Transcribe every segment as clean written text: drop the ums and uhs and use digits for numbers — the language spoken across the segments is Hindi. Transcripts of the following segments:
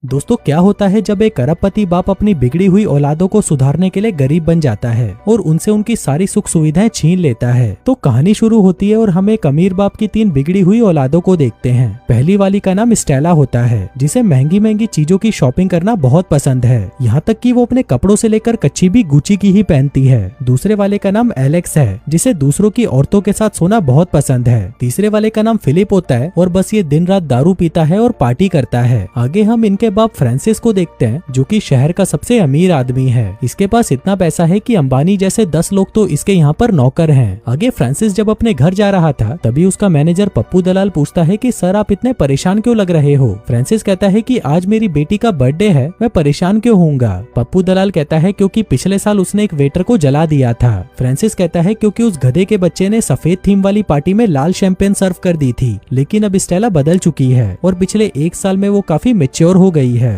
दोस्तों, क्या होता है जब एक अरबपति बाप अपनी बिगड़ी हुई औलादों को सुधारने के लिए गरीब बन जाता है और उनसे उनकी सारी सुख सुविधाएं छीन लेता है। तो कहानी शुरू होती है और हम एक अमीर बाप की 3 बिगड़ी हुई औलादों को देखते हैं। पहली वाली का नाम स्टेला होता है, जिसे महंगी महंगी चीजों की शॉपिंग करना बहुत पसंद है, यहाँ तक कि वो अपने कपड़ों से लेकर कच्ची भी गुची की ही पहनती है। दूसरे वाले का नाम एलेक्स है, जिसे दूसरों की औरतों के साथ सोना बहुत पसंद है। तीसरे वाले का नाम फिलिप होता है और बस ये दिन रात दारू पीता है और पार्टी करता है। आगे हम इनके बाप फ्रांसिस को देखते हैं, जो कि शहर का सबसे अमीर आदमी है। इसके पास इतना पैसा है कि अंबानी जैसे 10 लोग तो इसके यहाँ पर नौकर हैं। आगे फ्रांसिस जब अपने घर जा रहा था, तभी उसका मैनेजर पप्पू दलाल पूछता है कि सर, आप इतने परेशान क्यों लग रहे हो। फ्रांसिस कहता है कि आज मेरी बेटी का बर्थडे है, मैं परेशान क्यों होऊंगा। पप्पू दलाल कहता है क्योंकि पिछले साल उसने एक वेटर को जला दिया था। फ्रांसिस कहता है क्योंकि उस गधे के बच्चे ने सफेद थीम वाली पार्टी में लाल शैंपेन सर्व कर दी थी। लेकिन अब स्टेला बदल चुकी है और पिछले 1 साल में वो काफी मैच्योर हो गई है।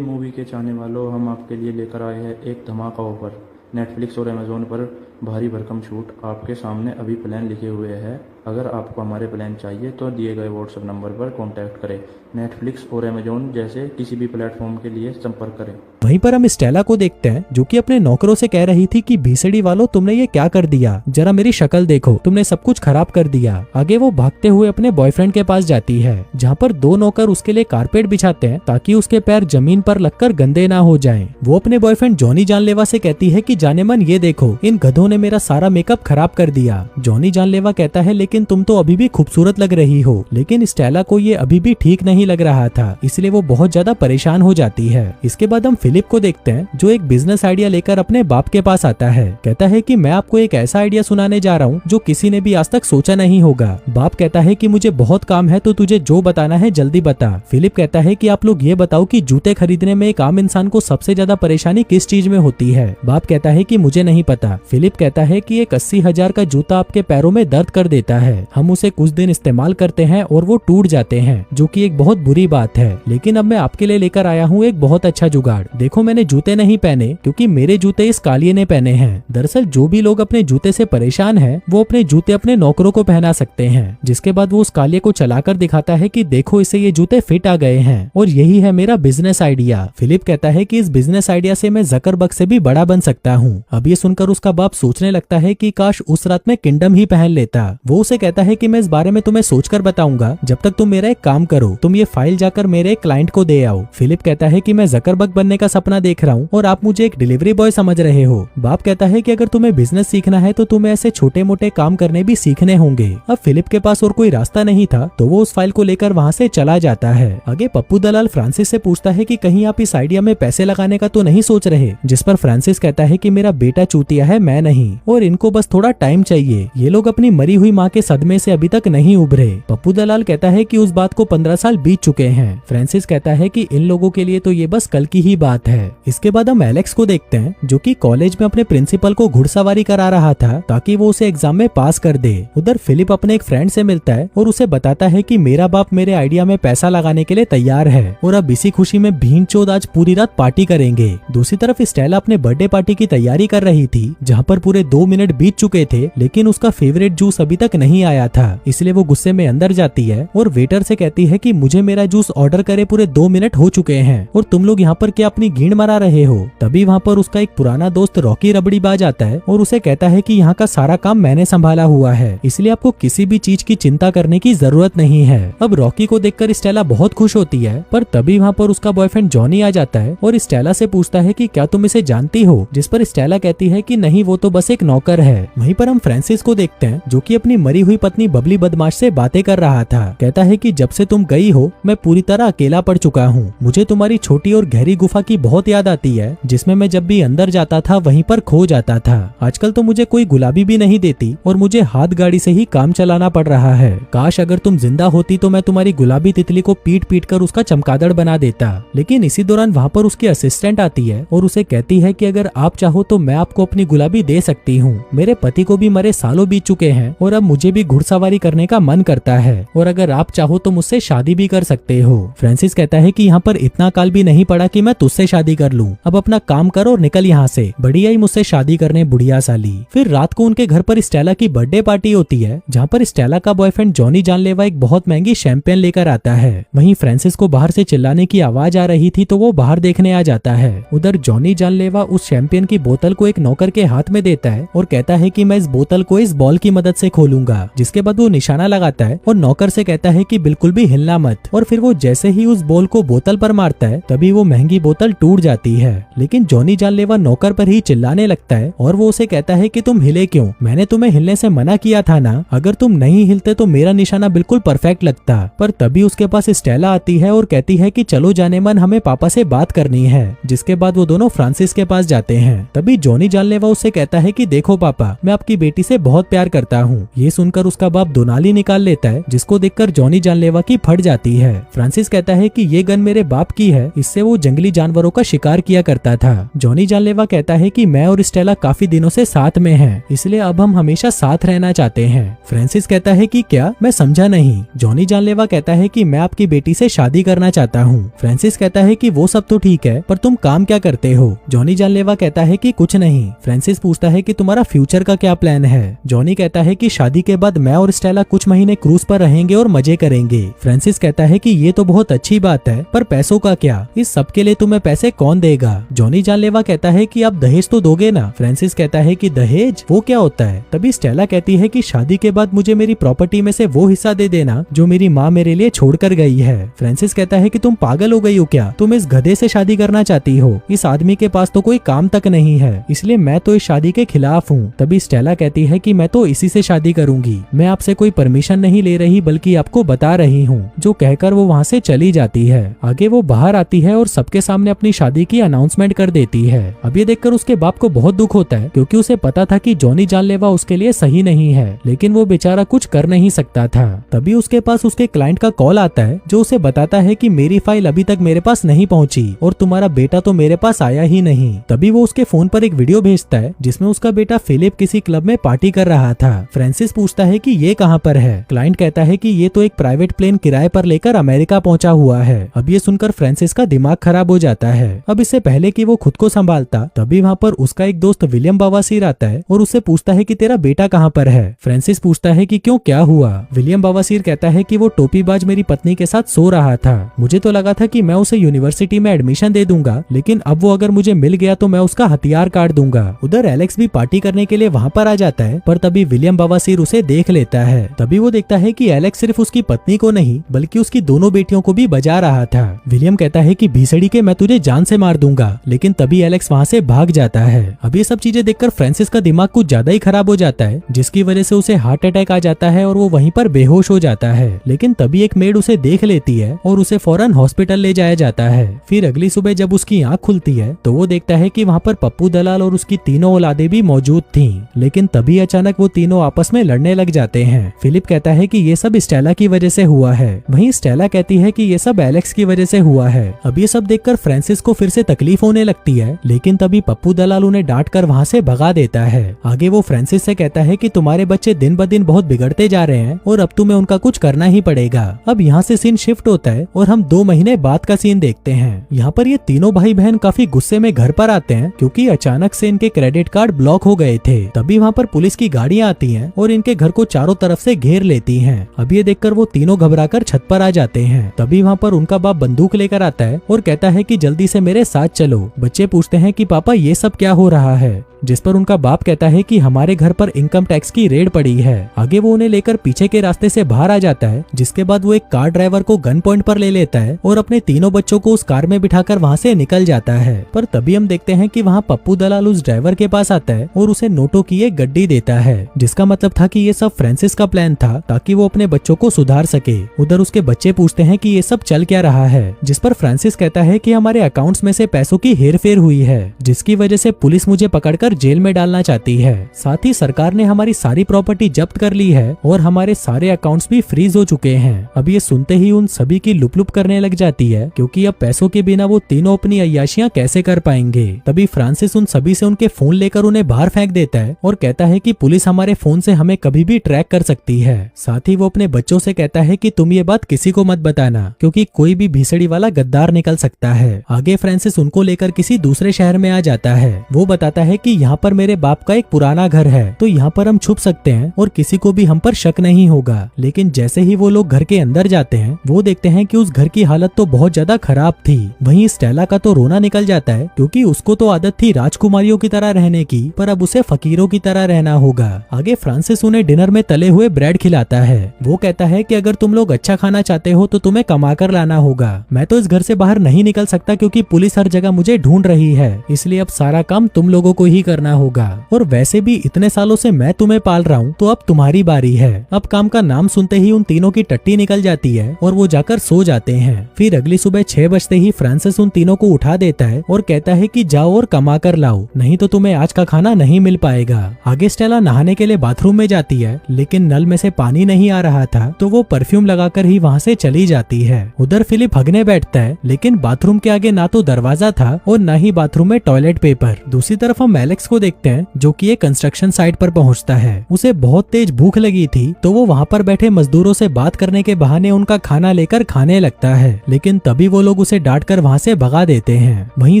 मूवी के चाहने वालों, हम आपके लिए लेकर आए हैं एक धमाका ऑफर। नेटफ्लिक्स और अमेजोन पर भारी भरकम छूट आपके सामने अभी प्लान लिखे हुए हैं। अगर आपको हमारे प्लान चाहिए तो दिए गए व्हाट्सएप नंबर पर कांटेक्ट करें। नेटफ्लिक्स और अमेजोन जैसे किसी भी प्लेटफॉर्म के लिए संपर्क करें। वहीं पर हम स्टेला को देखते हैं, जो कि अपने नौकरों से कह रही थी कि भीसड़ी वालों, तुमने ये क्या कर दिया, जरा मेरी शक्ल देखो, तुमने सब कुछ खराब कर दिया। आगे वो भागते हुए अपने बॉयफ्रेंड के पास जाती है, जहाँ पर 2 नौकर उसके लिए कारपेट बिछाते हैं ताकि उसके पैर जमीन पर लगकर गंदे ना हो जाएं। वो अपने बॉयफ्रेंड जॉनी जानलेवा से कहती है कि जाने मन, ये देखो, इन गधों ने मेरा सारा मेकअप खराब कर दिया। जॉनी जानलेवा कहता है लेकिन तुम तो अभी भी खूबसूरत लग रही हो। लेकिन स्टेला को ये अभी भी ठीक नहीं लग रहा था, इसलिए वो बहुत ज्यादा परेशान हो जाती है। इसके बाद हम फिलिप को देखते हैं, जो एक बिजनेस आइडिया लेकर अपने बाप के पास आता है। कहता है कि मैं आपको एक ऐसा आइडिया सुनाने जा रहा हूँ जो किसी ने भी आज तक सोचा नहीं होगा। बाप कहता है कि मुझे बहुत काम है, तो तुझे जो बताना है जल्दी बता। फिलिप कहता है कि आप लोग ये बताओ कि जूते खरीदने में एक आम इंसान को सबसे ज्यादा परेशानी किस चीज में होती है। बाप कहता है कि मुझे नहीं पता। फिलिप कहता है कि एक 80,000 का जूता आपके पैरों में दर्द कर देता है। हम उसे कुछ दिन इस्तेमाल करते हैं और वो टूट जाते हैं, जो कि एक बहुत बुरी बात है। लेकिन अब मैं आपके लिए लेकर आया हूँ एक बहुत अच्छा जुगाड़। देखो, मैंने जूते नहीं पहने क्योंकि मेरे जूते इस कालिए ने पहने हैं। दरअसल जो भी लोग अपने जूते से परेशान हैं, वो अपने जूते अपने नौकरों को पहना सकते हैं। जिसके बाद वो उस कालिए को चलाकर दिखाता है कि देखो, इसे ये जूते फिट आ गए हैं और यही है मेरा बिजनेस आइडिया। फिलिप कहता है कि इस बिजनेस आइडिया से मैं जकरबर्ग से भी बड़ा बन सकता हूँ। अब ये सुनकर उसका बाप सोचने लगता है कि काश उस रात में किंगडम ही पहन लेता। वो उसे कहता है कि मैं इस बारे में तुम्हें सोचकर बताऊंगा, जब तक तुम मेरा एक काम करो, तुम ये फाइल जाकर मेरे एक क्लाइंट को दे आओ। फिलिप कहता है कि मैं जकरबर्ग बनने का सपना देख रहा हूँ और आप मुझे एक डिलीवरी बॉय समझ रहे हो। बाप कहता है कि अगर तुम्हें बिजनेस सीखना है तो तुम्हें ऐसे छोटे मोटे काम करने भी सीखने होंगे। अब फिलिप के पास और कोई रास्ता नहीं था, तो वो उस फाइल को लेकर वहाँ से चला जाता है। आगे पप्पू दलाल फ्रांसिस से पूछता है कि कहीं आप इस आइडिया में पैसे लगाने का तो नहीं सोच रहे। जिस पर फ्रांसिस कहता है कि मेरा बेटा चूतिया है, मैं नहीं, और इनको बस थोड़ा टाइम चाहिए। ये लोग अपनी मरी हुई माँ के सदमे से अभी तक नहीं उभरे। पप्पू दलाल कहता है कि उस बात को 15 साल बीत चुके हैं। फ्रांसिस कहता है कि इन लोगों के लिए तो ये बस कल की ही बात है। इसके बाद हम एलेक्स को देखते हैं, जो कि कॉलेज में अपने प्रिंसिपल को घुड़सवारी करा रहा था ताकि वो उसे एग्जाम में पास कर दे। उधर फिलिप अपने एक फ्रेंड से मिलता है और उसे बताता है कि मेरा बाप मेरे आइडिया में पैसा लगाने के लिए तैयार है और अब इसी खुशी में भीनचोद आज पूरी रात पार्टी करेंगे। दूसरी तरफ स्टेला अपने बर्थडे पार्टी की तैयारी कर रही थी, जहाँ पर पूरे 2 मिनट बीत चुके थे, लेकिन उसका फेवरेट जूस अभी तक नहीं आया था। इसलिए वो गुस्से में अंदर जाती है और वेटर से कहती है कि मुझे मेरा जूस ऑर्डर करे पूरे 2 मिनट हो चुके हैं और तुम लोग यहाँ पर क्या अपनी गींड मरा रहे हो। तभी वहाँ पर उसका एक पुराना दोस्त रॉकी रबड़ी बाज आता है और उसे कहता है कि यहाँ का सारा काम मैंने संभाला हुआ है, इसलिए आपको किसी भी चीज की चिंता करने की जरूरत नहीं है। अब रॉकी को देखकर स्टेला बहुत खुश होती है, पर तभी वहाँ पर उसका बॉयफ्रेंड जॉनी आ जाता है और स्टेला से पूछता है कि क्या तुम इसे जानती हो। जिस पर स्टेला कहती है कि नहीं, वो तो बस एक नौकर है। वहीं पर हम फ्रांसिस को देखते हैं, जो कि अपनी मरी हुई पत्नी बबली बदमाश से बातें कर रहा था। कहता है कि जब से तुम गई हो, मैं पूरी तरह अकेला पड़ चुका हूँ। मुझे तुम्हारी छोटी और गहरी गुफा की बहुत याद आती है, जिसमें मैं जब भी अंदर जाता था वहीं पर खो जाता था। आजकल तो मुझे कोई गुलाबी भी नहीं देती और मुझे हाथ गाड़ी से ही काम चलाना पड़ रहा है। काश अगर तुम जिंदा होती तो मैं तुम्हारी गुलाबी तितली को पीट पीट कर उसका चमगादड़ बना देता। लेकिन इसी दौरान वहाँ पर उसकी असिस्टेंट आती है और उसे कहती है कि अगर आप चाहो तो मैं आपको अपनी गुलाबी दे सकती हूँ। मेरे पति को भी मरे सालों बीत चुके हैं और अब मुझे भी घुड़सवारी करने का मन करता है, और अगर आप चाहो तो मुझसे शादी भी कर सकते हो। फ्रांसिस कहता है कि यहाँ पर इतना काल भी नहीं पड़ा कि मैं तुझसे शादी कर लूं। अब अपना काम कर और निकल यहाँ से, बढ़िया ही मुझसे शादी करने बुढ़िया साली। फिर रात को उनके घर पर स्टेला की बर्थडे पार्टी होती है, जहाँ पर स्टेला का बॉयफ्रेंड जॉनी जानलेवा एक बहुत महंगी शैंपेन लेकर आता है। वहीं फ्रांसिस को बाहर से चिल्लाने की आवाज आ रही थी तो वो बाहर देखने आ जाता है। उधर जॉनी जानलेवा उस शैंपेन की बोतल को एक नौकर के हाथ में देता है और कहता है कि मैं इस बोतल को इस बॉल की मदद से खोलूंगा। जिसके बाद वो निशाना लगाता है और नौकर से कहता है कि बिल्कुल भी हिलना मत। और फिर वो जैसे ही उस बॉल को बोतल पर मारता है तभी वो महंगी बोतल टूट जाती है। लेकिन जॉनी जानलेवा नौकर पर ही चिल्लाने लगता है और वो उसे कहता है कि तुम हिले क्यों, मैंने तुम्हें हिलने से मना किया था ना, अगर तुम नहीं हिलते तो मेरा निशाना बिल्कुल परफेक्ट लगता। पर तभी उसके पास स्टेला आती है और कहती है कि चलो जाने मन, हमें पापा से बात करनी है। जिसके बाद वो दोनों फ्रांसिस के पास जाते हैं। तभी जॉनी जानलेवा उससे कहता है कि देखो पापा, मैं आपकी बेटी से बहुत प्यार करता हूँ। ये सुनकर उसका बाप दोनाली निकाल लेता है, जिसको देखकर जॉनी जानलेवा की फट जाती है। फ्रांसिस कहता है कि ये गन मेरे बाप की है, इससे वो जंगली जानवरों का शिकार किया करता था। जॉनी जानलेवा कहता है कि मैं और स्टेला काफी दिनों से साथ में हैं, इसलिए अब हम हमेशा साथ रहना चाहते हैं। फ्रांसिस कहता है कि क्या, मैं समझा नहीं। जॉनी जानलेवा कहता है कि मैं आपकी बेटी से शादी करना चाहता हूँ। फ्रांसिस कहता है कि वो सब तो ठीक है, पर तुम काम क्या करते हो? जॉनी जानलेवा कहता है कि कुछ नहीं। फ्रांसिस पूछता है कि तुम्हारा फ्यूचर का क्या प्लान है? जॉनी कहता है कि शादी के बाद मैं और स्टेला कुछ महीने क्रूज पर रहेंगे और मजे करेंगे। फ्रांसिस कहता है कि ये तो बहुत अच्छी बात है, पर पैसों का क्या? इस सब के लिए तुम्हें पैसे कौन देगा? जॉनी जानलेवा कहता है कि आप दहेज तो दोगे ना? फ्रांसिस कहता है कि दहेज, वो क्या होता है? तभी स्टेला कहती है कि शादी के बाद मुझे मेरी प्रॉपर्टी में से वो हिस्सा दे देना जो मेरी माँ मेरे लिए छोड़कर गई है। फ्रांसिस कहता है कि तुम पागल हो गई हो क्या? तुम इस गधे से शादी करना चाहती हो? इस आदमी के पास तो कोई काम तक नहीं है, इसलिए मैं तो इस शादी के खिलाफ हूँ। तभी स्टेला कहती है कि मैं तो इसी से शादी करूंगी, मैं आपसे कोई परमिशन नहीं ले रही बल्कि आपको बता रही हूँ। जो कहकर वो वहाँ से चली जाती है। आगे वो बाहर आती है और सबके सामने अपनी शादी की अनाउंसमेंट कर देती है। अब ये देखकर उसके बाप को बहुत दुख होता है, क्योंकि उसे पता था कि जॉनी जानलेवा उसके लिए सही नहीं है, लेकिन वो बेचारा कुछ कर नहीं सकता था। तभी उसके पास उसके क्लाइंट का कॉल आता है, जो उसे बताता है कि मेरी फाइल अभी तक मेरे पास नहीं पहुंची और तुम्हारा बेटा तो मेरे पास आया ही नहीं। तभी वो उसके फोन पर एक वीडियो भेजता है जिसमें उसका बेटा फिलिप किसी क्लब में पार्टी कर रहा था। फ्रांसिस पूछता है कि ये कहाँ पर है? क्लाइंट कहता है कि ये तो एक प्राइवेट प्लेन किराए पर लेकर अमेरिका पहुंचा हुआ है। अब ये सुनकर फ्रांसिस का दिमाग खराब हो जाता है। अब इससे पहले कि वो खुद को संभालता तभी वहाँ पर उसका एक दोस्त विलियम बवासीर आता है और उससे पूछता है कि तेरा बेटा कहाँ पर है? फ्रांसिस पूछता है कि क्यों, क्या हुआ? विलियम बवासीर कहता है कि वो टोपीबाज मेरी पत्नी के साथ सो रहा था, मुझे तो लगा था कि मैं उसे यूनिवर्सिटी में एडमिशन दे दूंगा, लेकिन अब वो अगर मुझे मिल गया तो मैं उसका हथियार काट दूंगा। उधर एलेक्स भी पार्टी करने के लिए वहाँ पर आ जाता है, पर तभी विलियम बवासीर उसे देख लेता है। तभी वो देखता है कि एलेक्स सिर्फ उसकी पत्नी को नहीं बल्कि उसकी दोनों बेटियों को भी बजा रहा था। विलियम कहता है कि भीसड़ी के, मैं तुझे जान से मार दूंगा, लेकिन तभी एलेक्स वहाँ से भाग जाता है। अब ये सब चीजें देखकर फ्रांसिस का दिमाग कुछ ज्यादा ही खराब हो जाता है, जिसकी वजह से उसे हार्ट अटैक आ जाता है और वो वहीं पर बेहोश हो जाता है। लेकिन तभी एक मेड उसे देख लेती है और उसे फौरन हॉस्पिटल ले जाया जाता है। फिर अगली सुबह जब उसकी आंख खुलती है तो वो देखता है कि वहाँ पर पप्पू दलाल और उसकी तीनों औलादें भी मौजूद थीं। लेकिन तभी अचानक वो तीनों आपस में लड़ने लग जाते हैं। फिलिप कहता है कि ये सब स्टेला की वजह से हुआ है, वहीं स्टेला कहती है कि ये सब एलेक्स की वजह से हुआ है। अब ये सब देखकर फ्रांसिस को फिर से तकलीफ होने लगती है, लेकिन तभी पप्पू दलाल उन्हें डांट कर वहाँ से भगा देता है। आगे वो फ्रांसिस से कहता है कि तुम्हारे बच्चे दिन ब दिन बहुत बिगड़ते जा रहे हैं और अब तुम्हें उनका कुछ करना ही पड़ेगा। अब यहाँ से सीन शिफ्ट होता है और हम 2 महीने बाद का सीन देखते हैं। यहाँ पर ये तीनों भाई बहन काफी गुस्से में घर पर आते हैं, क्योंकि अचानक से इनके क्रेडिट कार्ड ब्लॉक हो गए थे। तभी वहाँ पर पुलिस की गाड़ियाँ आती हैं और इनके घर को चारों तरफ से घेर लेती हैं। अब ये देखकर वो तीनों घबराकर छत पर आ जाते हैं। तभी वहाँ पर उनका बाप बंदूक लेकर आता है और कहता है कि जल्दी से मेरे साथ चलो। बच्चे पूछते हैं कि पापा ये सब क्या हो रहा है, जिस पर उनका बाप कहता है कि हमारे घर पर इनकम टैक्स की रेड पड़ी है। आगे वो उन्हें लेकर पीछे के रास्ते से बाहर आ जाता है, जिसके बाद वो एक कार ड्राइवर को गन पॉइंट पर ले लेता है और अपने तीनों बच्चों को उस कार में बिठाकर वहाँ से निकल जाता है। पर तभी हम देखते हैं कि वहाँ पप्पू दलाल उस ड्राइवर के पास आता है और उसे नोटों की एक गड्डी देता है, जिसका मतलब था कि ये सब फ्रांसिस का प्लान था ताकि वो अपने बच्चों को सुधार सके। उधर उसके बच्चे पूछते हैं कि ये सब चल क्या रहा है, जिस पर फ्रांसिस कहता है कि हमारे अकाउंट्स में से पैसों की हेरफेर हुई है, जिसकी वजह से पुलिस मुझे पकड़कर कर जेल में डालना चाहती है। साथ ही सरकार ने हमारी सारी प्रॉपर्टी जब्त कर ली है और हमारे सारे अकाउंट्स भी फ्रीज हो चुके हैं। अब ये सुनते ही उन सभी की लुप लुप करने लग जाती है, क्योंकि अब पैसों के बिना वो तीनों अपनी अय्याशियां कैसे कर पाएंगे। तभी फ्रांसिस उन सभी से उनके फोन लेकर उन्हें बाहर फेंक देता है और कहता है कि पुलिस हमारे फोन से हमें कभी भी ट्रैक कर सकती है। साथ ही वो अपने बच्चों से कहता है कि तुम ये बात किसी को मत बताना, क्योंकि कोई भी भीसड़ी वाला गद्दार निकल सकता है। आगे फ्रांसिस उनको लेकर किसी दूसरे शहर में आ जाता है। वो बताता है कि यहाँ पर मेरे बाप का एक पुराना घर है, तो यहाँ पर हम छुप सकते हैं और किसी को भी हम पर शक नहीं होगा। लेकिन जैसे ही वो लोग घर के अंदर जाते हैं, वो देखते हैं कि उस घर की हालत तो बहुत ज्यादा खराब थी। वहीं स्टेला का तो रोना निकल जाता है, क्योंकि उसको तो आदत थी राजकुमारियों की तरह रहने की, पर अब उसे फकीरों की तरह रहना होगा। आगे फ्रांसिस उन्हें डिनर में तले हुए ब्रेड खिलाता है। वो कहता है कि अगर तुम लोग अच्छा खाना चाहते हो तो तुम्हें कमा कर लाना होगा। मैं तो इस घर से बाहर नहीं निकल सकता, क्योंकि पुलिस हर जगह मुझे ढूंढ रही है, इसलिए अब सारा काम तुम लोगों को ही करना होगा। और वैसे भी इतने सालों से मैं तुम्हें पाल रहा हूँ, तो अब तुम्हारी बारी है। अब काम का नाम सुनते ही उन तीनों की टट्टी निकल जाती है और वो जाकर सो जाते हैं। फिर अगली सुबह 6 बजते ही फ्रांसिस उन तीनों को उठा देता है और कहता है कि जाओ और कमा कर लाओ, नहीं तो तुम्हें आज का खाना नहीं मिल पाएगा। आगे स्टेला नहाने के लिए बाथरूम में जाती है, लेकिन नल में से पानी नहीं आ रहा था, तो वो परफ्यूम लगाकर ही वहाँ से चली जाती है। उधर फिलिप हगने बैठता है, लेकिन बाथरूम के आगे ना तो दरवाजा था और न ही बाथरूम में टॉयलेट पेपर। दूसरी तरफ हम एलेक्स को देखते हैं, जो कि एक कंस्ट्रक्शन साइट पर पहुंचता है। उसे बहुत तेज भूख लगी थी, तो वो वहाँ पर बैठे मजदूरों से बात करने के बहाने उनका खाना लेकर खाने लगता है, लेकिन तभी वो लोग उसे डांट कर वहाँ से भगा देते हैं। वहीं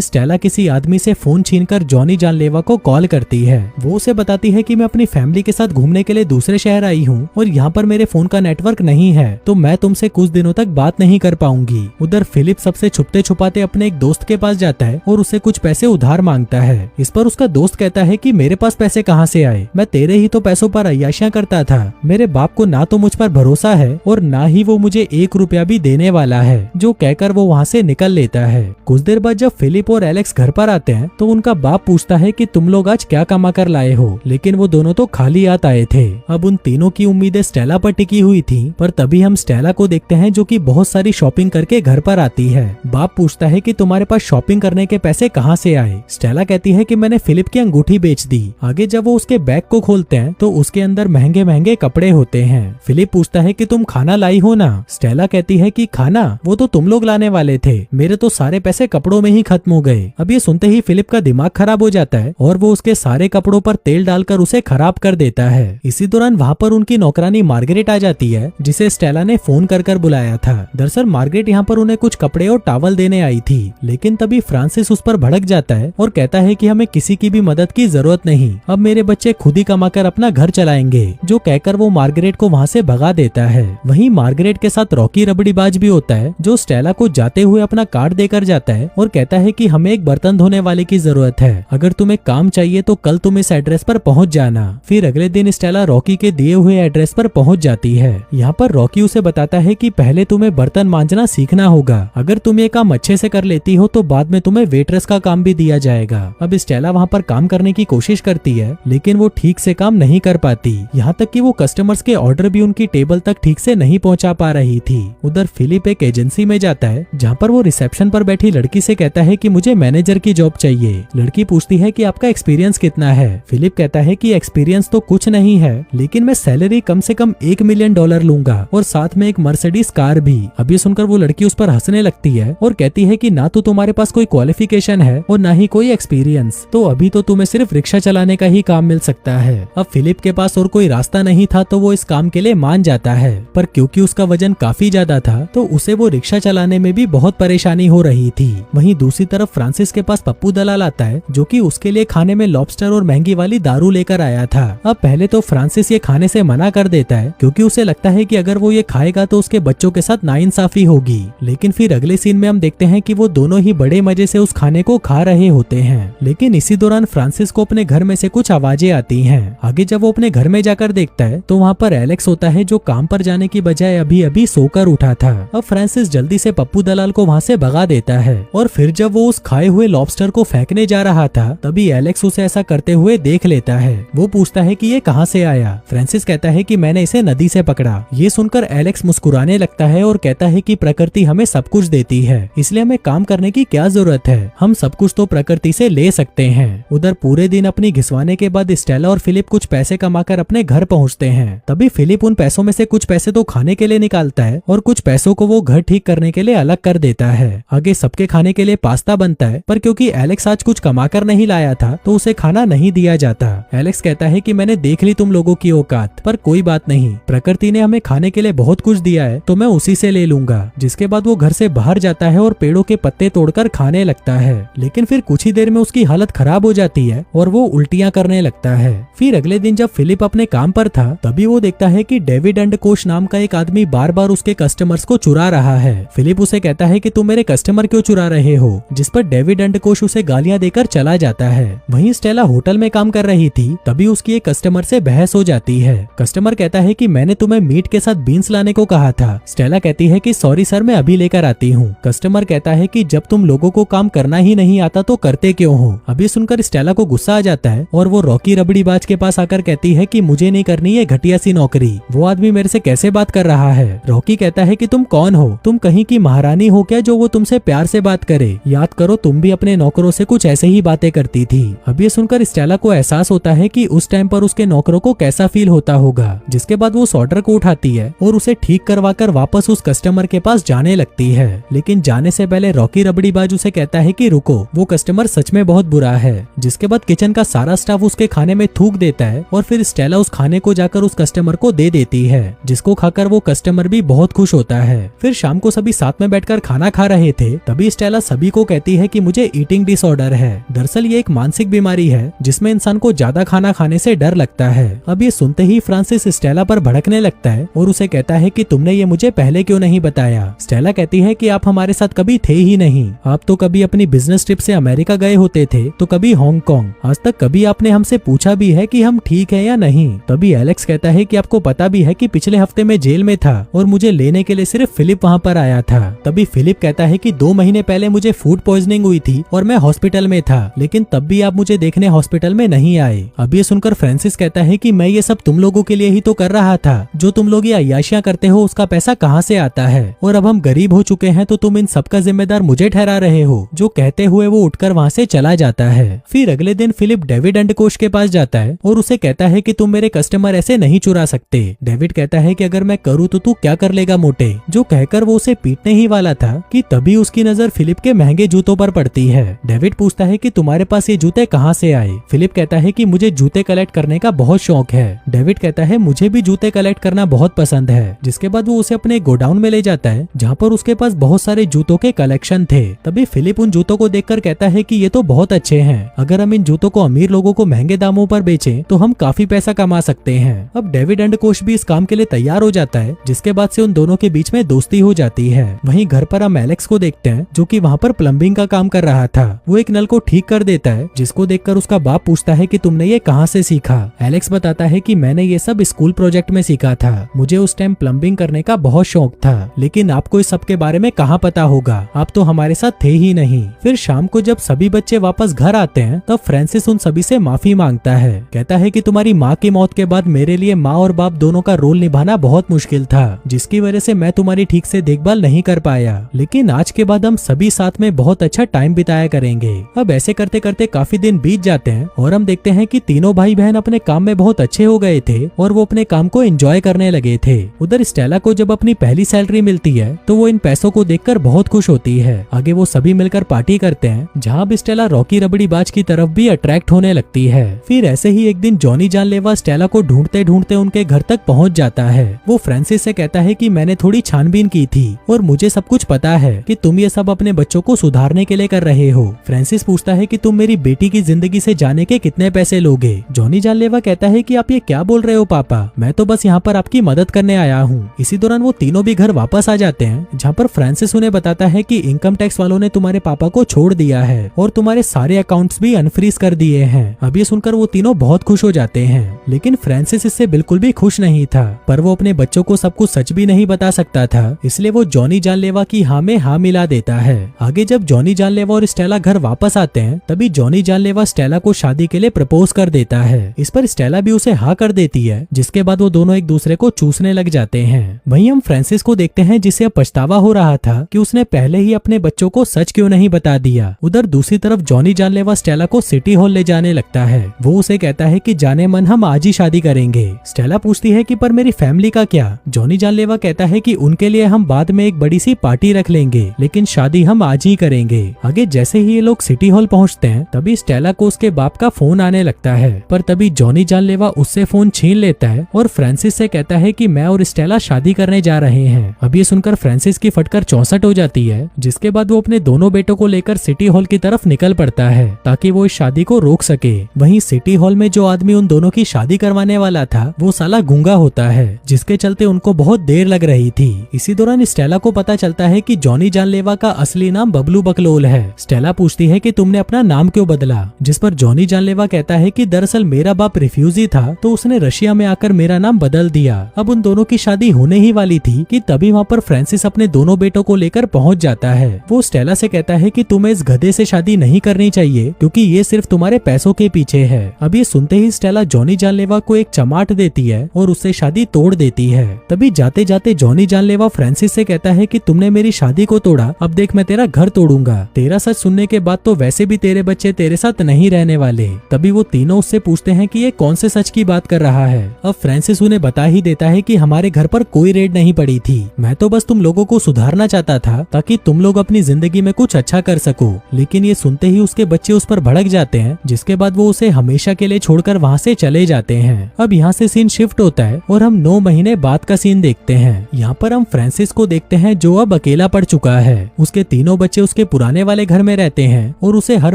स्टेला किसी आदमी से फोन छीनकर जॉनी जानलेवा को कॉल करती है। वो उसे बताती है कि मैं अपनी फैमिली के साथ घूमने के लिए दूसरे शहर आई हूँ और यहाँ पर मेरे फोन का नेटवर्क नहीं है, तो मैं तुमसे कुछ दिनों तक बात नहीं कर पाऊंगी। उधर फिलिप सबसे छुपते छुपाते अपने एक दोस्त के पास जाता है और उसे कुछ पैसे उधार मांगता है। इस पर उसका दोस्त कहता है कि मेरे पास पैसे कहाँ से आए, मैं तेरे ही तो पैसों पर अय्याशियां करता था। मेरे बाप को ना तो मुझ पर भरोसा है और ना ही वो मुझे 1 रुपया भी देने वाला है, जो कहकर वो वहाँ से निकल लेता है। कुछ देर बाद जब फिलिप और एलेक्स घर पर आते हैं, तो उनका बाप पूछता है कि तुम लोग आज क्या कमा कर लाए हो, लेकिन वो दोनों तो खाली हाथ आए थे। अब उन तीनों की उम्मीदें स्टेला पर टिकी हुई थी, पर तभी हम स्टेला को देखते हैं, जो कि बहुत सारी शॉपिंग करके घर पर आती है। बाप पूछता है कि तुम्हारे पास शॉपिंग करने के पैसे कहाँ से आए। स्टेला कहती है कि मैंने फिलिप की अंगूठी बेच दी। आगे जब वो उसके बैग को खोलते हैं, तो उसके अंदर महंगे महंगे कपड़े होते हैं। फिलिप पूछता है कि तुम खाना लाई हो ना। स्टेला कहती है कि खाना वो तो तुम लोग लाने वाले थे, मेरे तो सारे पैसे कपड़ों में ही खत्म हो गए। अब ये सुनते ही फिलिप का दिमाग खराब हो जाता है और वो उसके सारे कपड़ों पर तेल डालकर उसे खराब कर देता है। इसी दौरान वहाँ पर उनकी नौकरानी मार्गरेट आ जाती है, जिसे स्टेला ने फोन कर बुलाया था। दरअसल मार्गरेट यहाँ पर उन्हें कुछ कपड़े और टॉवल देने आई थी, लेकिन तभी फ्रांसिस उस पर भड़क जाता है और कहता है कि हमें किसी की भी मदद की जरूरत नहीं, अब मेरे बच्चे खुद ही कमाकर अपना घर चलाएंगे, जो कहकर वो मार्गरेट को वहाँ से भगा देता है। वहीं मार्गरेट के साथ रॉकी रबड़ीबाज भी होता है, जो स्टेला को जाते हुए अपना कार्ड देकर जाता है और कहता है कि हमें एक बर्तन धोने वाले की जरूरत है, अगर तुम्हें काम चाहिए तो कल तुम इस एड्रेस पर पहुंच जाना। फिर अगले दिन स्टेला रॉकी के दिए हुए एड्रेस पर पहुंच जाती है। यहाँ पर रॉकी उसे बताता है कि पहले तुम्हें बर्तन मांजना सीखना होगा, अगर तुम ये काम अच्छे से कर लेती हो तो बाद में तुम्हें वेट्रेस का काम भी दिया जाएगा। अब स्टेला वहाँ पर काम करने की कोशिश करती है, लेकिन वो ठीक से काम नहीं कर पाती, यहाँ तक कि वो कस्टमर्स के ऑर्डर भी उनकी टेबल तक ठीक से नहीं पहुँचा पा रही थी। उधर फिलिप एक एजेंसी में जाता है, जहाँ पर वो रिसेप्शन पर बैठी लड़की से कहता है कि मुझे मैनेजर की जॉब चाहिए। लड़की पूछती है कि आपका एक्सपीरियंस कितना है। फिलिप कहता है कि एक्सपीरियंस तो कुछ नहीं है, लेकिन मैं सैलरी कम से कम $1 मिलियन लूंगा और साथ में एक मर्सिडीज कार भी। अब ये सुनकर वो लड़की उस पर हंसने लगती है और कहती है कि ना तो तुम्हारे पास कोई क्वालिफिकेशन है और ना ही कोई एक्सपीरियंस, तो अभी तो तुम्हें सिर्फ रिक्शा चलाने का ही काम मिल सकता है। अब फिलिप के पास और कोई रास्ता नहीं था, तो वो इस काम के लिए मान जाता है, पर क्योंकि उसका वजन काफी ज्यादा था, तो उसे वो रिक्शा चलाने में भी बहुत परेशानी हो रही थी। वहीं दूसरी तरफ फ्रांसिस के पास पप्पू दलाल आता है, जो कि उसके लिए खाने में लॉबस्टर और महंगी वाली दारू लेकर आया था। अब पहले तो फ्रांसिस ये खाने से मना कर देता है, क्योंकि उसे लगता है कि अगर वो ये खाएगा तो उसके बच्चों के साथ नाइंसाफी होगी। लेकिन फिर अगले सीन में हम देखते हैं कि वो दोनों ही बड़े मजे से उस खाने को खा रहे होते हैं। लेकिन इसी दौरान फ्रांसिस को अपने घर में से कुछ आवाजें आती हैं। आगे जब वो अपने घर में जाकर देखता है, तो वहाँ पर एलेक्स होता है, जो काम पर जाने की बजाय अभी अभी सोकर उठा था। अब फ्रांसिस जल्दी से पप्पू दलाल को वहाँ से भगा देता है और फिर जब वो उस खाए हुए लॉबस्टर को फेंकने जा रहा था, तभी एलेक्स उसे ऐसा करते हुए देख लेता है। वो पूछता है कि ये कहाँ से आया। फ्रांसिस कहता है कि मैंने इसे नदी से पकड़ा। ये सुनकर एलेक्स मुस्कुराने लगता है और कहता है कि प्रकृति हमें सब कुछ देती है, इसलिए हमें काम करने की क्या जरूरत है, हम सब कुछ तो प्रकृति से ले सकते हैं। उधर पूरे दिन अपनी घिसवाने के बाद स्टेला और फिलिप कुछ पैसे कमाकर अपने घर पहुंचते हैं। तभी फिलिप उन पैसों में से कुछ पैसे तो खाने के लिए निकालता है और कुछ पैसों को वो घर ठीक करने के लिए अलग कर देता है। आगे सबके खाने के लिए पास्ता बनता है, पर क्योंकि एलेक्स आज कुछ कमाकर नहीं लाया था तो उसे खाना नहीं दिया जाता। एलेक्स कहता है कि मैंने देख ली तुम लोगों की औकात, पर कोई बात नहीं, प्रकृति ने हमें खाने के लिए बहुत कुछ दिया है तो मैं उसी से ले लूंगा। जिसके बाद वो घर से बाहर जाता है और पेड़ों के पत्ते तोड़कर खाने लगता है, लेकिन फिर कुछ ही देर में उसकी हालत खराब हो जाती है और वो उल्टियां करने लगता है। फिर अगले दिन जब फिलिप अपने काम पर था तभी वो देखता है कि डेविड अंडकोश नाम का एक आदमी बार बार उसके कस्टमर्स को चुरा रहा है। फिलिप उसे कहता है कि तुम मेरे कस्टमर क्यों चुरा रहे हो, जिस पर डेविड अंडकोश उसे गालियां देकर चला जाता है। वहीं स्टेला होटल में काम कर रही थी तभी उसकी एक कस्टमर से बहस हो जाती है। कस्टमर कहता है कि मैंने तुम्हें मीट के साथ बीन्स लाने को कहा था। स्टेला कहती है कि सॉरी सर, मैं अभी लेकर आती हूँ। कस्टमर कहता है कि जब तुम लोगों को काम करना ही नहीं आता तो करते क्यों हो। अभी सुनकर स्टेला को गुस्सा आ जाता है और वो रॉकी रबड़ीबाज के पास आकर कहती है कि मुझे नहीं करनी है घटिया सी नौकरी। वो आदमी मेरे से कैसे बात कर रहा है। रॉकी कहता है कि तुम कौन हो, तुम कहीं की महारानी हो क्या जो वो तुमसे प्यार से बात करे। याद करो तुम भी अपने नौकरों से कुछ ऐसे ही बातें करती थी। अब ये सुनकर स्टेला को एहसास होता है कि उस टाइम पर उसके नौकरों को कैसा फील होता होगा। जिसके बाद वो सॉर्टर को उठाती है और उसे ठीक करवाकर वापस उस कस्टमर के पास जाने लगती है। लेकिन जाने से पहले रॉकी रबड़ीबाज उसे कहता है कि रुको, वो कस्टमर सच में बहुत बुरा है। जिसके बाद किचन का सारा स्टाफ उसके खाने में थूक देता है और फिर स्टेला उस खाने को जाकर उस कस्टमर को दे देती है, जिसको खाकर वो कस्टमर भी बहुत खुश होता है। फिर शाम को सभी साथ में बैठकर खाना खा रहे थे तभी स्टेला सभी को कहती है कि मुझे ईटिंग डिसऑर्डर है। दरअसल ये एक मानसिक बीमारी है जिसमें इंसान को ज्यादा खाना खाने से डर लगता है। अब ये सुनते ही फ्रांसिस स्टेला पर भड़कने लगता है और उसे कहता है कि तुमने ये मुझे पहले क्यों नहीं बताया। स्टेला कहती है कि आप हमारे साथ कभी थे ही नहीं। आप तो कभी अपनी बिजनेस ट्रिप से अमेरिका गए होते थे तो कभी हांगकांग। आज तक कभी आपने हमसे पूछा भी है कि हम ठीक है या नहीं। तभी एलेक्स कहता है कि आपको पता भी है कि पिछले हफ्ते में जेल में था और मुझे लेने के लिए सिर्फ फिलिप वहाँ पर आया था। तभी फिलिप कहता है कि 2 महीने पहले मुझे फूड पॉइजनिंग हुई थी और मैं हॉस्पिटल में था, लेकिन तब भी आप मुझे देखने हॉस्पिटल में नहीं आए। अब ये सुनकर फ्रांसिस कहता है कि मैं ये सब तुम लोगों के लिए ही तो कर रहा था। जो तुम लोग ये अय्याशियां करते हो उसका पैसा कहाँ से आता है, और अब हम गरीब हो चुके हैं तो तुम इन सब का जिम्मेदार मुझे ठहरा रहे हो। जो कहते हुए वो उठकर वहाँ से चला जाता है। फिर अगले दिन फिलिप डेविड अंडकोश के पास जाता है और उसे कहता है कि तुम मेरे कस्टमर ऐसे नहीं चुरा सकते। डेविड कहता है कि अगर मैं करूँ तो तू क्या कर लेगा मोटे। जो कहकर वो उसे पीटने ही वाला था कि तभी उसकी नजर फिलिप के महंगे जूतों पर पड़ती है। डेविड पूछता है कि तुम्हारे पास ये जूते कहाँ से आए। फिलिप कहता है कि मुझे जूते कलेक्ट करने का बहुत शौक है। डेविड कहता है मुझे भी जूते कलेक्ट करना बहुत पसंद है। जिसके बाद वो उसे अपने गोडाउन में ले जाता है जहाँ पर उसके पास बहुत सारे जूतों के कलेक्शन थे। तभी फिलिप उन जूतों को देखकर कहता है कि ये तो बहुत अच्छे हैं, अगर हम इन जूतों को अमीर लोगों को महंगे दामों पर बेचें तो हम काफी पैसा कमा सकते हैं। अब डेविड अंडकोश भी इस काम के लिए तैयार हो जाता है, जिसके बाद से उन दोनों के बीच में दोस्ती हो जाती है। वहीं घर पर हम एलेक्स को देखते हैं जो कि वहाँ पर प्लम्बिंग का काम कर रहा था। वो एक नल को ठीक कर देता है, जिसको देखकर उसका बाप पूछता है कि तुमने ये कहाँ से सीखा। एलेक्स बताता है कि मैंने ये सब स्कूल प्रोजेक्ट में सीखा था। मुझे उस टाइम प्लम्बिंग करने का बहुत शौक था, लेकिन आपको इस सब के बारे में कहाँ पता होगा, आप तो हमारे साथ थे ही नहीं। फिर शाम को जब सभी बच्चे वापस घर आते हैं तब फ्रांसिस उन सभी से माफी मांगता है। कहता है कि तुम्हारी माँ की मौत के बाद मेरे लिए माँ और बाप दोनों का रोल निभाना बहुत मुश्किल था, जिसकी वजह से मैं तुम्हारी ठीक से देखभाल नहीं कर पाया, लेकिन आज के बाद हम सभी साथ में बहुत अच्छा टाइम बिताया करेंगे। अब ऐसे करते करते काफी दिन बीत जाते हैं और हम देखते हैं कि तीनों भाई बहन अपने काम में बहुत अच्छे हो गए थे और वो अपने काम को एंजॉय करने लगे थे। उधर स्टेला को जब अपनी पहली सैलरी मिलती है तो वो इन पैसों को देखकर बहुत खुश होती है। आगे वो सभी मिलकर पार्टी करते हैं, जहाँ अब स्टेला रॉकी रबड़ीबाज की तरफ भी अट्रैक्ट होने लगती है। फिर ऐसे ही एक दिन जॉनी जानलेवा स्टेला को ढूंढते ढूंढते उनके घर तक पहुंच जाता है। वो फ्रांसिस से कहता है कि मैंने थोड़ी छानबीन की थी और मुझे सब कुछ पता है कि तुम ये सब अपने बच्चों को सुधारने के लिए कर रहे हो। फ्रांसिस पूछता है कि तुम मेरी बेटी की जिंदगी से जाने के कितने पैसे लोगे। जॉनी जानलेवा कहता है कि आप ये क्या बोल रहे हो पापा, मैं तो बस यहाँ पर आपकी मदद करने आया हूँ। इसी दौरान वो तीनों भी घर वापस आ जाते हैं, जहाँ पर फ्रांसिस उन्हें बताता है कि इनकम टैक्स वालों ने तुम्हारे पापा को छोड़ दिया है और तुम्हारे सारे अकाउंट्स भी अनफ्रीज कर दिए हैं। अब ये सुनकर वो तीनों बहुत खुश हो जाते हैं, लेकिन फ्रांसिस इससे बिल्कुल भी खुश नहीं था। पर वो अपने बच्चों को सब कुछ सच भी नहीं बता सकता था, इसलिए वो जॉनी जानलेवा की हाँ में हाँ मिला देता है। आगे जब जॉनी जानलेवा और स्टेला घर वापस आते हैं तभी जॉनी जानलेवा स्टेला को शादी के लिए प्रपोज कर देता है। इस पर स्टेला भी उसे हाँ कर देती है, जिसके बाद वो दोनों एक दूसरे को चूसने लग जाते हैं। वहीं हम फ्रांसिस को देखते हैं जिसे अब पछतावा हो रहा था कि उसने पहले ही अपने बच्चों को सच क्यों नहीं बता दिया। उधर दूसरी तरफ जॉनी जानलेवा स्टेला स्टेला को सिटी हॉल ले जाने लगता है। वो उसे कहता है कि जाने मन हम आज ही शादी करेंगे। स्टेला पूछती है कि पर मेरी फैमिली का क्या? जॉनी जानलेवा कहता है कि उनके लिए हम बाद में एक बड़ी सी पार्टी रख लेंगे, लेकिन शादी हम आज ही करेंगे। आगे जैसे ही ये लोग सिटी हॉल पहुंचते हैं तभी स्टेला को उसके बाप का फोन आने लगता है, पर तभी जॉनी जानलेवा उससे फोन छीन लेता है और फ्रांसिस से कहता है कि मैं और स्टेला शादी करने जा रहे हैं। अब ये सुनकर फ्रांसिस की फटकर 64 हो जाती है, जिसके बाद वो अपने दोनों बेटों को लेकर सिटी हॉल की तरफ निकल पड़ता है ताकि वो इस शादी को रोक सके। वहीं सिटी हॉल में जो आदमी उन दोनों की शादी करवाने वाला था वो साला गूंगा होता है, जिसके चलते उनको बहुत देर लग रही थी। इसी दौरान स्टेला को पता चलता है कि जॉनी जानलेवा का असली नाम बबलू बकलोल है। स्टेला पूछती है कि तुमने अपना नाम क्यों बदला, जिस पर जॉनी जानलेवा कहता है कि दरअसल मेरा बाप रिफ्यूजी था तो उसने रशिया में आकर मेरा नाम बदल दिया। अब उन दोनों की शादी होने ही वाली थी कि तभी वहाँ पर फ्रांसिस अपने दोनों बेटों को लेकर पहुंच जाता है। वो स्टेला से कहता है कि तुम्हें इस गधे से शादी नहीं करनी चाहिए क्योंकि ये सिर्फ तुम्हारे पैसों के पीछे है। अब ये सुनते ही स्टेला जॉनी जानलेवा को एक चमाट देती है और उससे शादी तोड़ देती है। तभी जाते जाते जॉनी जानलेवा फ्रांसिस से कहता है कि तुमने मेरी शादी को तोड़ा, अब देख मैं तेरा घर तोड़ूंगा। तेरा सच सुनने के बाद तो वैसे भी तेरे बच्चे तेरे साथ नहीं रहने वाले। तभी वो तीनों उससे पूछते हैं कि ये कौन से सच की बात कर रहा है। अब फ्रांसिस उन्हें बता ही देता है कि हमारे घर पर कोई रेड नहीं पड़ी थी, मैं तो बस तुम लोगों को सुधारना चाहता था ताकि तुम लोग अपनी जिंदगी में कुछ अच्छा कर सको। लेकिन ये सुनते ही उसके बच्चे उस पर भड़क जाते हैं, जिसके बाद वो उसे हमेशा के लिए छोड़कर वहाँ से चले जाते हैं। अब यहाँ से सीन शिफ्ट होता है और हम 9 महीने बाद का सीन देखते हैं। यहाँ पर हम फ्रांसिस को देखते हैं जो अब अकेला पड़ चुका है। उसके तीनों बच्चे उसके पुराने वाले घर में रहते हैं और उसे हर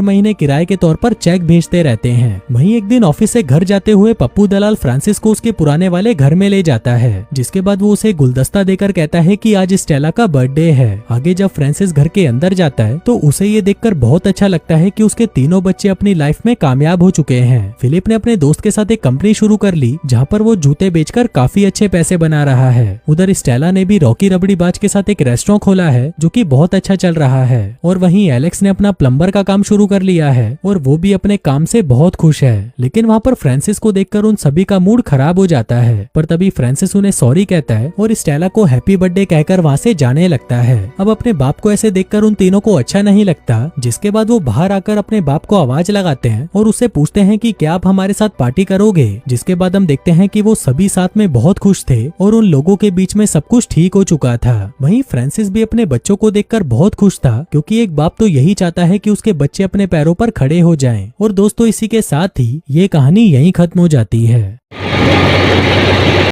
महीने किराए के तौर पर चेक भेजते रहते हैं। वहीं एक दिन ऑफिस से घर जाते हुए पप्पू दलाल फ्रांसिस को उसके पुराने वाले घर में ले जाता है, जिसके बाद वो उसे गुलदस्ता देकर कहता है कि आज स्टेला का बर्थडे है। आगे जब फ्रांसिस घर के अंदर जाता है तो उसे ये देखकर बहुत अच्छा लगता है कि उसके तीनों बच्चे अपनी लाइफ में कामयाब हो चुके हैं। फिलिप ने अपने दोस्त के साथ एक कंपनी शुरू कर ली जहाँ पर वो जूते बेचकर काफी अच्छे पैसे बना रहा है। उधर स्टेला ने भी रॉकी रबड़ी बाज के साथ एक रेस्टोरेंट खोला है जो कि बहुत अच्छा चल रहा है। और वहीं एलेक्स ने अपना प्लम्बर का काम शुरू कर लिया है और वो भी अपने काम से बहुत खुश है। लेकिन वहाँ पर फ्रांसिस को देखकर उन सभी का मूड खराब हो जाता है, पर तभी फ्रांसिस उन्हें सॉरी कहता है और स्टेला को हैप्पी बर्थडे कहकर वहाँ से जाने लगता है। अब अपने बाप को ऐसे देखकर उन तीनों को अच्छा नहीं लगता, जिसके बाद वो बाहर आकर अपने बाप को आवाज लगाते हैं और उससे पूछते हैं कि क्या आप हमारे साथ पार्टी करोगे। जिसके बाद हम देखते हैं कि वो सभी साथ में बहुत खुश थे और उन लोगों के बीच में सब कुछ ठीक हो चुका था। वहीं फ्रांसिस भी अपने बच्चों को देखकर बहुत खुश था, क्योंकि एक बाप तो यही चाहता है कि उसके बच्चे अपने पैरों पर खड़े हो जाएं। और दोस्तों, इसी के साथ ही ये कहानी यहीं खत्म हो जाती है।